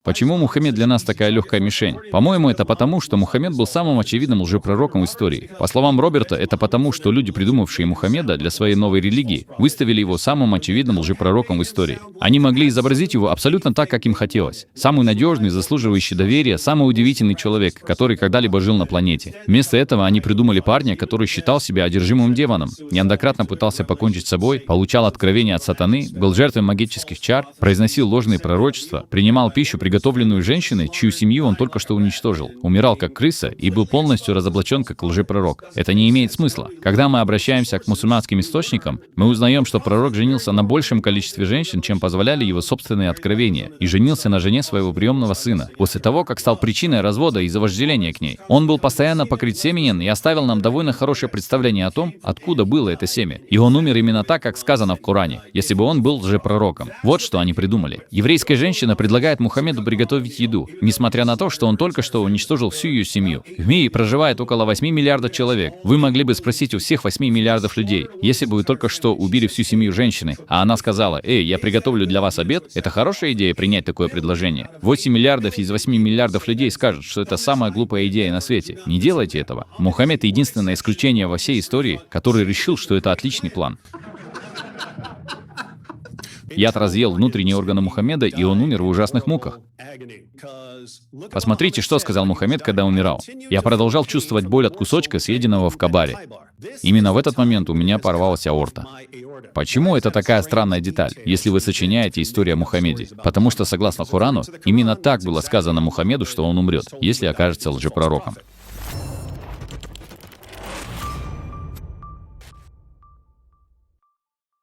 Почему Мухаммед для нас такая легкая мишень? По-моему, это потому, что Мухаммед был самым очевидным лжепророком в истории. По словам Роберта, это потому, что люди, придумавшие Мухаммеда для своей новой религии, выставили его самым очевидным лжепророком в истории. Они могли изобразить его абсолютно так, как им хотелось. Самый надежный, заслуживающий доверия, самый удивительный человек, который когда-либо жил на планете. Вместо этого они придумали парня, который считал себя одержимым демоном, неоднократно пытался покончить с собой, получал откровения от сатаны, был жертвой магических чар, произносил ложные пророчества, принимал пищу, приготовленную женщиной, чью семью он только что уничтожил, умирал как крыса и был полностью разоблачен как лжепророк. Это не имеет смысла. Когда мы обращаемся к мусульманским источникам, мы узнаем, что пророк женился на большем количестве женщин, чем позволяли его собственные откровения, и женился на жене своего приемного сына, после того, как стал причиной развода из-за вожделения к ней. Он был постоянно покрыт семенем и оставил нам довольно хорошее представление о том, откуда было это семя. И он умер именно так, как сказано в Коране, если бы он был лжепророком. Вот что они придумали. Еврейская женщина предлагает Мухаммеду приготовить еду, несмотря на то, что он только что уничтожил всю ее семью. В мире проживает около 8 миллиардов человек. Вы могли бы спросить у всех 8 миллиардов людей, если бы вы только что убили всю семью женщины, а она сказала: «Эй, я приготовлю для вас обед», это хорошая идея принять такое предложение? 8 миллиардов из 8 миллиардов людей скажут, что это самая глупая идея на свете. Не делайте этого. Мухаммед — единственное исключение во всей истории, который решил, что это отличный план. Яд разъел внутренние органы Мухаммеда, и он умер в ужасных муках. Посмотрите, что сказал Мухаммед, когда умирал. «Я продолжал чувствовать боль от кусочка, съеденного в кабаре. Именно в этот момент у меня порвалась аорта». Почему это такая странная деталь, если вы сочиняете историю о Мухаммеде? Потому что, согласно Корану, именно так было сказано Мухаммеду, что он умрет, если окажется лжепророком.